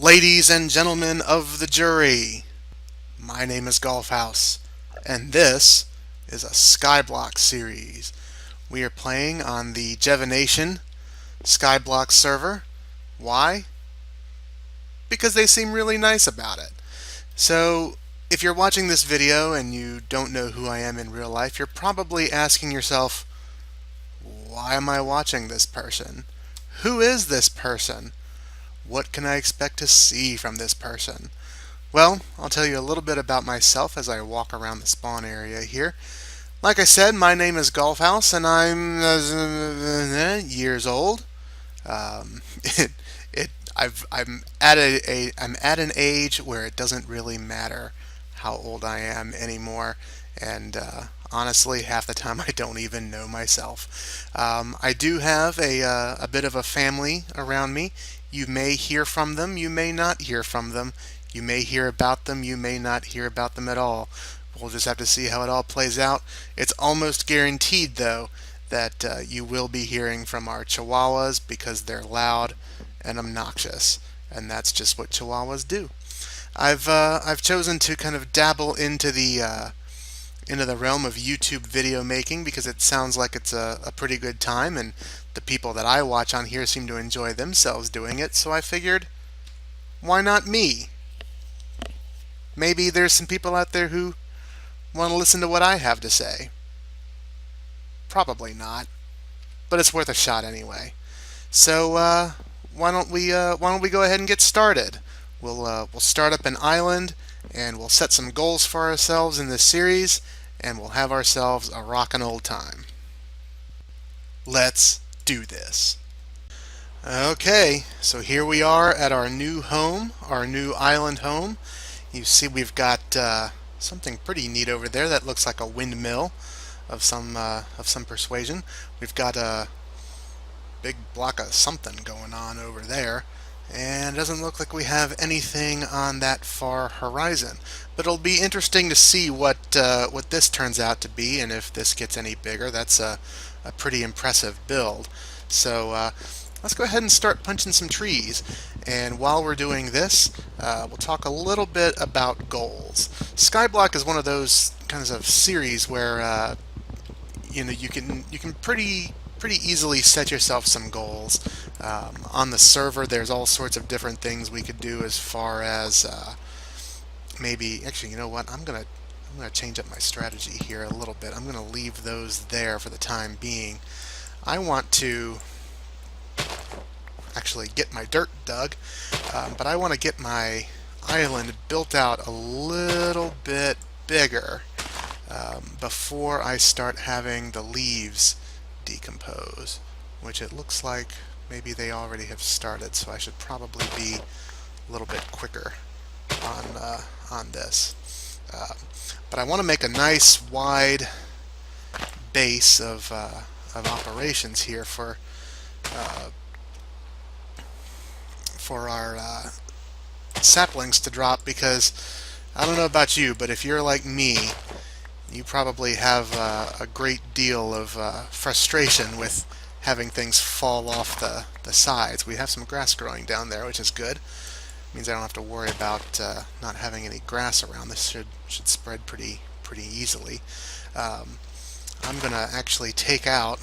Ladies and gentlemen of the jury, my name is Golfhouse, and this is a Skyblock series. We are playing on the Jevination Skyblock server. Why? Because they seem really nice about it. So, if you're watching this video and you don't know who I am in real life, you're probably asking yourself, why am I watching this person? Who is this person? What can I expect to see from this person? Well, I'll tell you a little bit about myself as I walk around the spawn area here. Like I said, my name is Golfhouse, and I'm years old. It, I'm at an age where it doesn't really matter how old I am anymore, and honestly, half the time I don't even know myself. I do have a bit of a family around me. You may hear from them, you may not hear from them. You may hear about them, you may not hear about them at all. We'll just have to see how it all plays out. It's almost guaranteed, though, that you will be hearing from our chihuahuas because they're loud and obnoxious, and that's just what chihuahuas do. I've chosen to kind of dabble into the realm of YouTube video making because it sounds like it's a pretty good time, and the people that I watch on here seem to enjoy themselves doing it, so I figured, why not me? Maybe there's some people out there who want to listen to what I have to say. Probably not, but it's worth a shot anyway. So why don't we go ahead and get started? We'll start up an island, and we'll set some goals for ourselves in this series, and we'll have ourselves a rockin' old time. Let's do this. Okay, so here we are at our new home, our new island home. You see we've got something pretty neat over there that looks like a windmill of some persuasion. We've got a big block of something going on over there, and it doesn't look like we have anything on that far horizon. But it'll be interesting to see what this turns out to be, and if this gets any bigger. That's a pretty impressive build. So let's go ahead and start punching some trees. And while we're doing this, we'll talk a little bit about goals. Skyblock is one of those kinds of series where you can pretty easily set yourself some goals. On the server, there's all sorts of different things we could do as far as maybe. Actually, you know what? I'm gonna change up my strategy here a little bit. I'm gonna leave those there for the time being. I want to actually get my dirt dug, but I want to get my island built out a little bit bigger before I start having the leaves decompose, which it looks like maybe they already have started, so I should probably be a little bit quicker on this. But I want to make a nice wide base of operations here for our saplings to drop, because I don't know about you, but if you're like me, you probably have a great deal of frustration with having things fall off the sides. We have some grass growing down there, which is good. It means I don't have to worry about not having any grass around. This should spread pretty easily. I'm gonna actually take out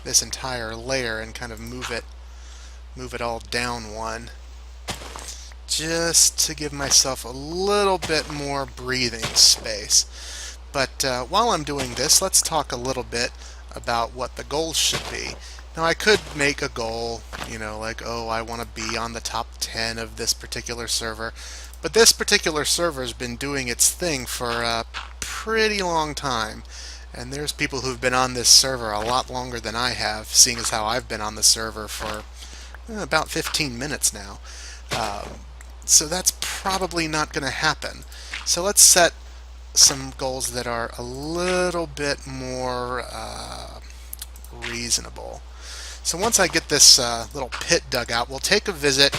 this entire layer and kind of move it all down one, just to give myself a little bit more breathing space. But while I'm doing this, let's talk a little bit about what the goals should be. Now, I could make a goal, like, oh, I want to be on the top 10 of this particular server, but this particular server has been doing its thing for a pretty long time, and there's people who've been on this server a lot longer than I have, seeing as how I've been on the server for about 15 minutes now. So that's probably not going to happen. So let's set some goals that are a little bit more reasonable. So once I get this little pit dug out, we'll take a visit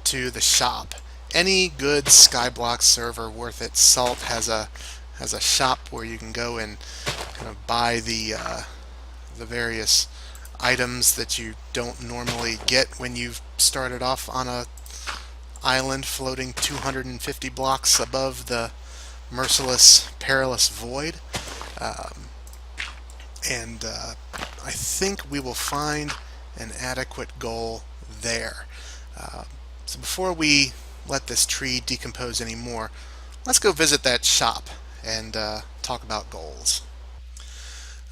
to the shop. Any good Skyblock server worth its salt has a shop where you can go and kind of buy the various items that you don't normally get when you've started off on a island floating 250 blocks above the merciless, perilous void. Um, and I think we will find an adequate goal there. Uh, so before we let this tree decompose anymore, let's go visit that shop and talk about goals.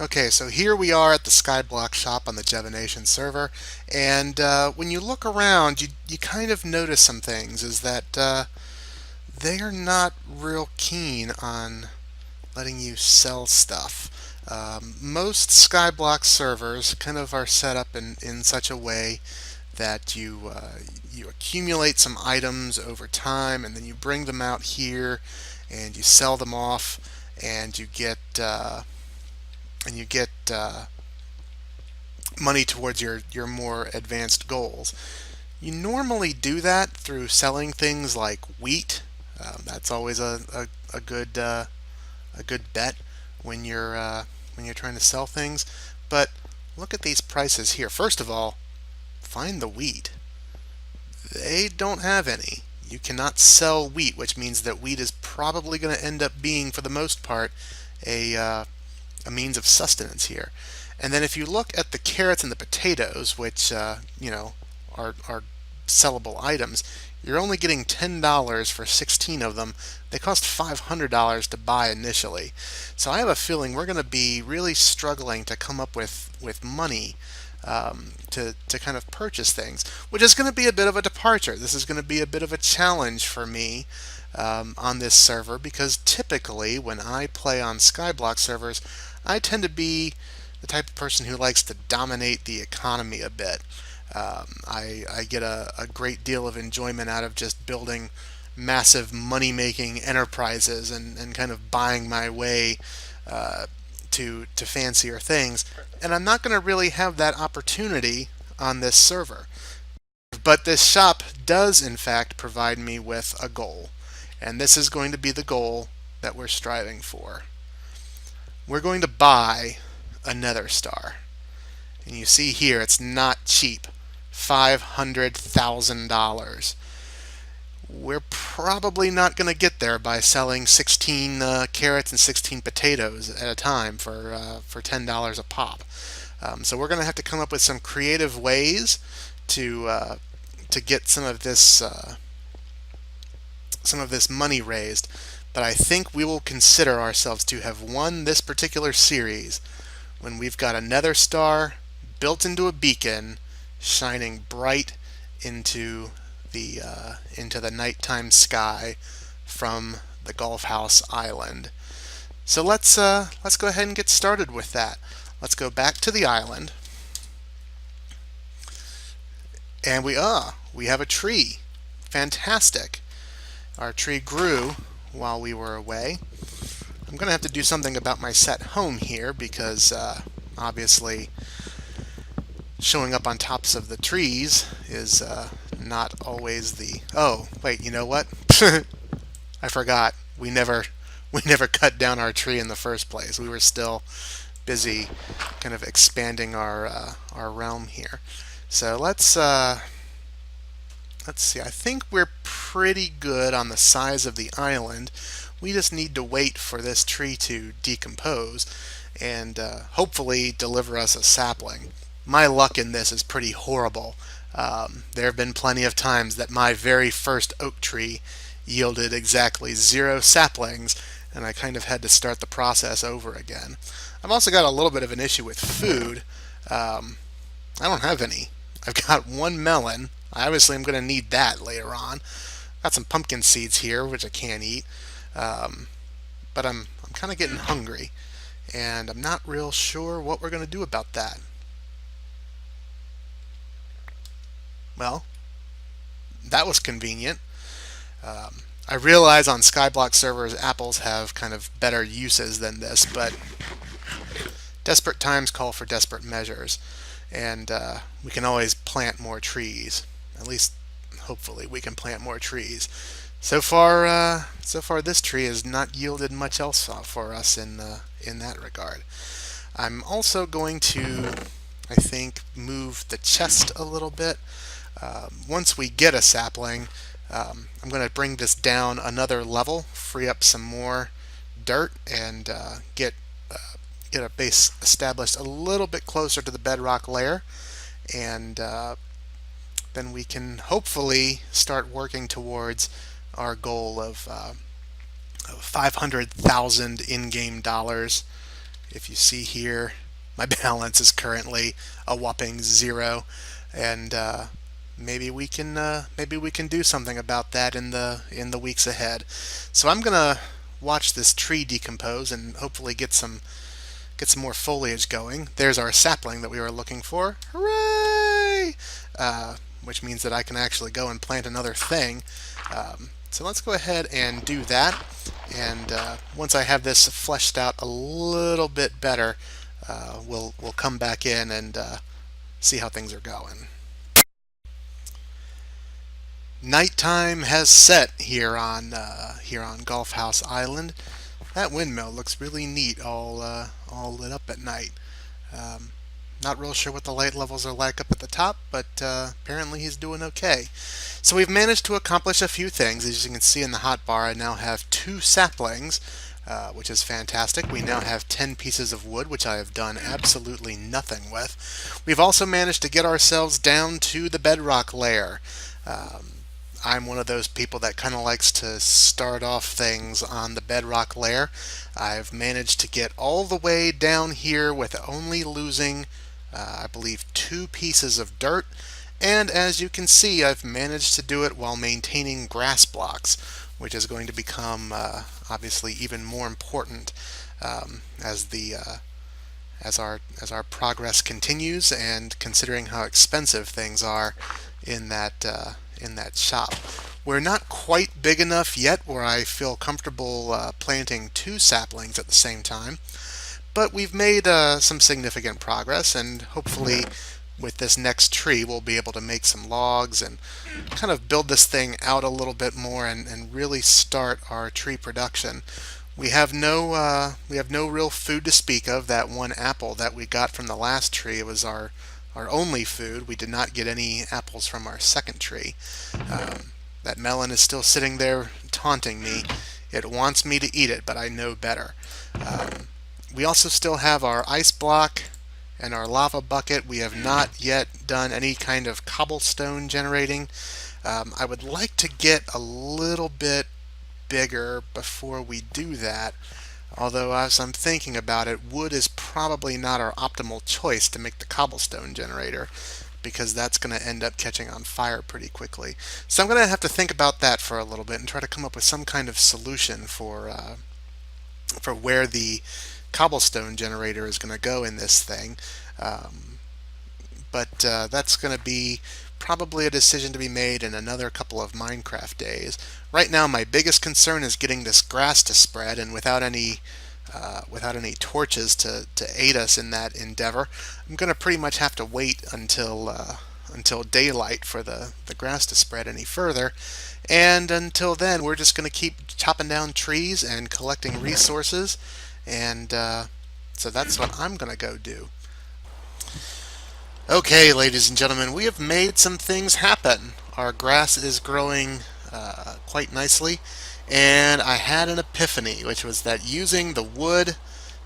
Okay, so here we are at the Skyblock shop on the Jevination server, and when you look around, you kind of notice some things. Is that they are not real keen on letting you sell stuff. Most Skyblock servers kind of are set up in such a way that you accumulate some items over time, and then you bring them out here, and you sell them off, and you get money towards your more advanced goals. You normally do that through selling things like wheat. That's always a good bet when you're trying to sell things. But look at these prices here. First of all, find the wheat. They don't have any. You cannot sell wheat, which means that wheat is probably going to end up being, for the most part, a means of sustenance here. And then if you look at the carrots and the potatoes, which are sellable items, you're only getting $10 for 16 of them. They cost $500 to buy initially. So I have a feeling we're going to be really struggling to come up with money to kind of purchase things, which is going to be a bit of a departure. This is going to be a bit of a challenge for me on this server, because typically when I play on Skyblock servers, I tend to be the type of person who likes to dominate the economy a bit. I get a great deal of enjoyment out of just building massive money-making enterprises and kind of buying my way to fancier things. And I'm not going to really have that opportunity on this server. But this shop does, in fact, provide me with a goal. And this is going to be the goal that we're striving for. We're going to buy a nether star. And you see here, it's not cheap. $500,000. We're probably not going to get there by selling 16 carrots and 16 potatoes at a time for $10 a pop. So we're going to have to come up with some creative ways to get some of this money raised. But I think we will consider ourselves to have won this particular series when we've got a nether star built into a beacon, shining bright into the nighttime sky from the Golf House Island. So let's go ahead and get started with that. Let's go back to the island, and we have a tree. Fantastic. Our tree grew while we were away. I'm going to have to do something about my set home here, because obviously showing up on tops of the trees is not always the... Oh, wait, you know what? I forgot. We never cut down our tree in the first place. We were still busy kind of expanding our realm here. So let's see. I think we're pretty good on the size of the island. We just need to wait for this tree to decompose and hopefully deliver us a sapling. My luck in this is pretty horrible. There have been plenty of times that my very first oak tree yielded exactly 0 saplings, and I kind of had to start the process over again. I've also got a little bit of an issue with food. I don't have any. I've got 1 melon. I obviously am going to need that later on. Got some pumpkin seeds here, which I can't eat. But I'm kind of getting hungry, and I'm not real sure what we're going to do about that. Well, that was convenient. I realize on Skyblock servers apples have kind of better uses than this, but desperate times call for desperate measures, and we can always plant more trees. At least, hopefully, we can plant more trees. So far, this tree has not yielded much else for us in that regard. I'm also going to, I think, move the chest a little bit. Once we get a sapling, I'm going to bring this down another level, free up some more dirt, and get a base established a little bit closer to the bedrock layer, and then we can hopefully start working towards our goal of 500,000 in-game dollars. If you see here, my balance is currently a whopping 0, and maybe we can do something about that in the weeks ahead. So I'm gonna watch this tree decompose and hopefully get some more foliage going. There's our sapling that we were looking for. Hooray! Which means that I can actually go and plant another thing. So let's go ahead and do that. And once I have this fleshed out a little bit better, we'll come back in and see how things are going. Nighttime has set here on Golf House Island. That windmill looks really neat, all lit up at night. Um, Not real sure what the light levels are like up at the top, but apparently he's doing okay. So we've managed to accomplish a few things. As you can see in the hotbar, I now have 2 saplings, which is fantastic. We now have 10 pieces of wood, which I have done absolutely nothing with. We've also managed to get ourselves down to the bedrock layer. I'm one of those people that kind of likes to start off things on the bedrock layer. I've managed to get all the way down here with only losing, I believe, 2 pieces of dirt. And as you can see, I've managed to do it while maintaining grass blocks, which is going to become obviously even more important as the as our progress continues, and considering how expensive things are in that shop. We're not quite big enough yet where I feel comfortable planting 2 saplings at the same time, but we've made some significant progress, and hopefully with this next tree we'll be able to make some logs and kind of build this thing out a little bit more, and really start our tree production. We have no real food to speak of. That 1 apple that we got from the last tree, it was our only food. We did not get any apples from our second tree. That melon is still sitting there taunting me. It wants me to eat it, but I know better. We also still have our ice block and our lava bucket. We have not yet done any kind of cobblestone generating. I would like to get a little bit bigger before we do that. Although, as I'm thinking about it, wood is probably not our optimal choice to make the cobblestone generator, because that's going to end up catching on fire pretty quickly. So I'm going to have to think about that for a little bit and try to come up with some kind of solution for where the cobblestone generator is going to go in this thing. But that's going to be probably a decision to be made in another couple of Minecraft days. Right now, my biggest concern is getting this grass to spread, and without any torches to aid us in that endeavor, I'm going to pretty much have to wait until daylight for the grass to spread any further. And until then, we're just going to keep chopping down trees and collecting resources, and so that's what I'm going to go do. Okay, ladies and gentlemen, we have made some things happen. Our grass is growing quite nicely, and I had an epiphany, which was that using the wood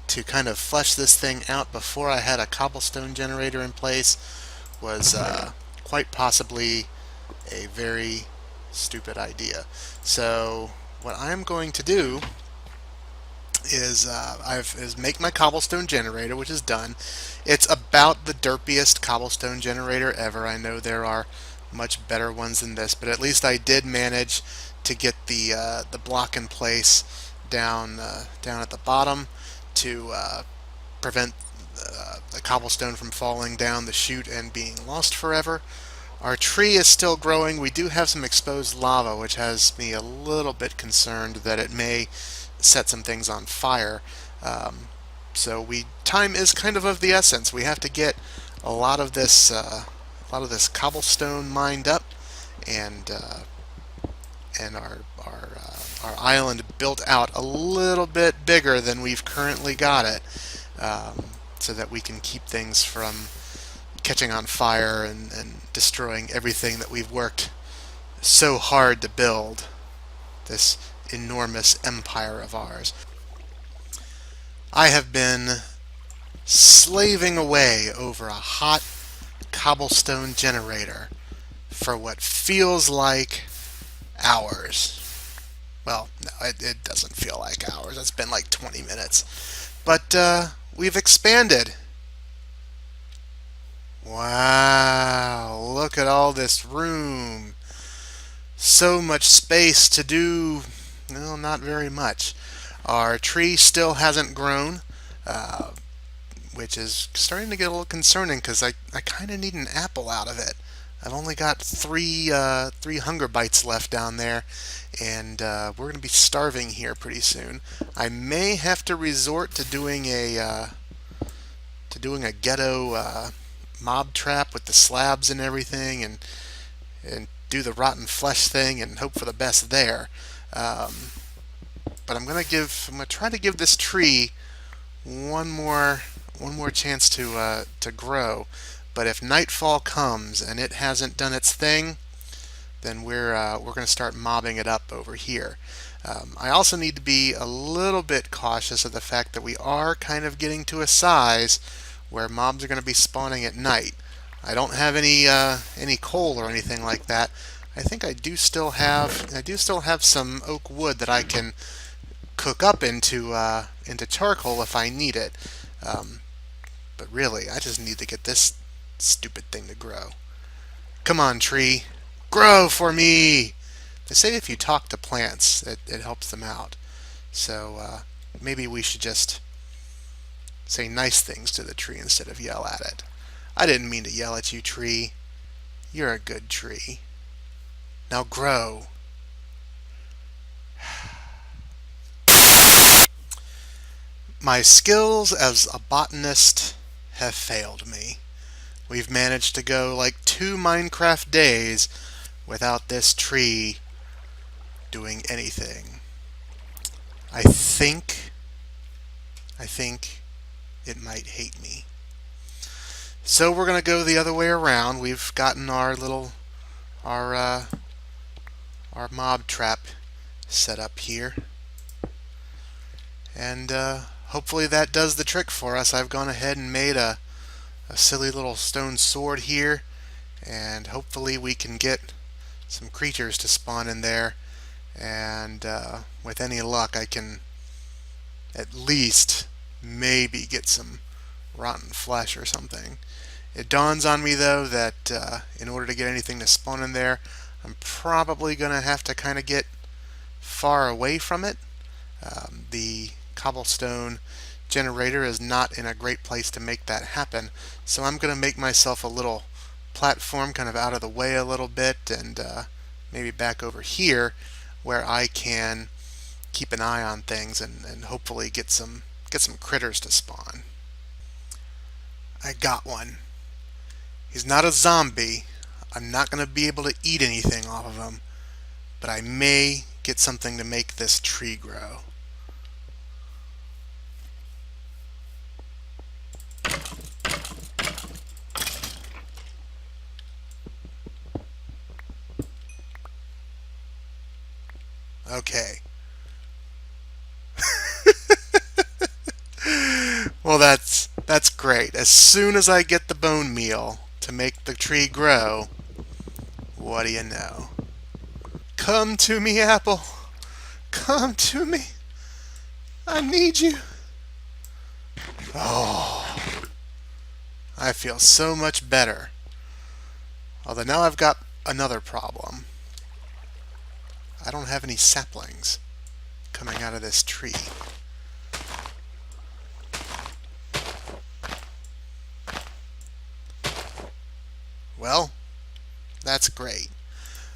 to kind of flesh this thing out before I had a cobblestone generator in place was quite possibly a very stupid idea. So what I'm going to do is make my cobblestone generator, which is done. It's about the derpiest cobblestone generator ever. I know there are much better ones than this, but at least I did manage to get the block in place down at the bottom to prevent the cobblestone from falling down the chute and being lost forever. Our tree is still growing. We do have some exposed lava, which has me a little bit concerned that it may set some things on fire. So time is kind of the essence. We have to get a lot of this cobblestone mined up, and our island built out a little bit bigger than we've currently got it, so that we can keep things from catching on fire and destroying everything that we've worked so hard to build this enormous empire of ours. I have been slaving away over a hot cobblestone generator for what feels like hours. Well, no, it doesn't feel like hours. It's been like 20 minutes. But we've expanded. Wow, look at all this room. So much space to do, well, not very much. Our tree still hasn't grown, uh, which is starting to get a little concerning because I kind of need an apple out of it. I've only got three hunger bites left down there, and we're going to be starving here pretty soon. I may have to resort to doing a ghetto mob trap with the slabs and everything, and do the rotten flesh thing and hope for the best there. Um, but I'm gonna try to give this tree one more chance to grow. But if nightfall comes and it hasn't done its thing, then we're going to start mobbing it up over here. I also need to be a little bit cautious of the fact that we are kind of getting to a size where mobs are going to be spawning at night. I don't have any coal or anything like that. I think I do still have some oak wood that I can cook up into charcoal if I need it. Um, but really, I just need to get this stupid thing to grow. Come on, tree. Grow for me! They say if you talk to plants, it helps them out. So maybe we should just say nice things to the tree instead of yell at it. I didn't mean to yell at you, tree. You're a good tree. Now grow. My skills as a botanist have failed me. We've managed to go like 2 Minecraft days without this tree doing anything. I think I think it might hate me. So we're gonna go the other way around. We've gotten our our mob trap set up here, and hopefully that does the trick for us. I've gone ahead and made a silly little stone sword here, and hopefully we can get some creatures to spawn in there, and with any luck I can at least maybe get some rotten flesh or something. It dawns on me though that in order to get anything to spawn in there, I'm probably going to have to kind of get far away from it. The cobblestone generator is not in a great place to make that happen, so I'm going to make myself a little platform kind of out of the way a little bit, and maybe back over here where I can keep an eye on things and hopefully get some critters to spawn. I got one. He's not a zombie. I'm not going to be able to eat anything off of him, but I may get something to make this tree grow. Okay. Well, that's great. As soon as I get the bone meal to make the tree grow, what do you know? Come to me, apple. Come to me. I need you. Oh, I feel so much better. Although now I've got another problem. I don't have any saplings coming out of this tree. Well, that's great.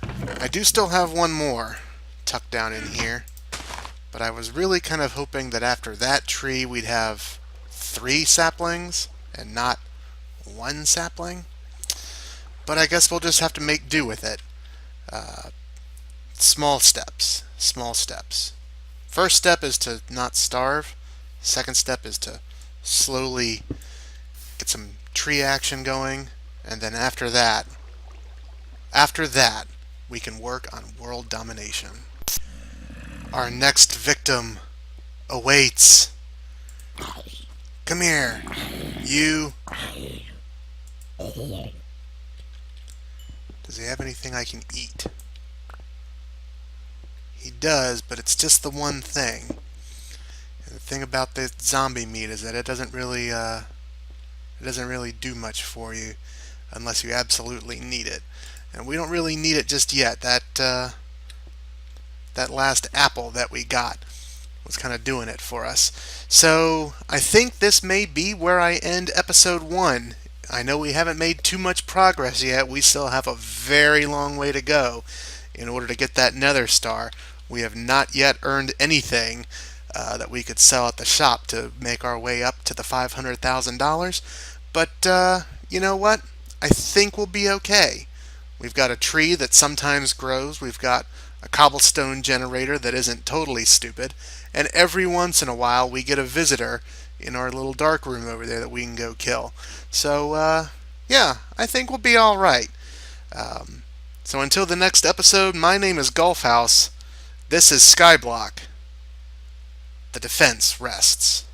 I do still have one more tucked down in here, but I was really kind of hoping that after that tree we'd have 3 saplings and not 1 sapling. But I guess we'll just have to make do with it. Small steps. Small steps. First step is to not starve. Second step is to slowly get some tree action going. And then after that, we can work on world domination. Our next victim awaits. Come here. You. Does he have anything I can eat? He does, but it's just the one thing. And the thing about the zombie meat is that it doesn't really do much for you unless you absolutely need it. And we don't really need it just yet. That last apple that we got was kind of doing it for us. So I think this may be where I end episode 1. I know we haven't made too much progress yet. We still have a very long way to go in order to get that nether star. We have not yet earned anything that we could sell at the shop to make our way up to the $500,000. But you know what? I think we'll be okay. We've got a tree that sometimes grows. We've got a cobblestone generator that isn't totally stupid. And every once in a while we get a visitor in our little dark room over there that we can go kill. So, yeah, I think we'll be alright. So until the next episode, my name is Golfhouse. This is Skyblock. The defense rests.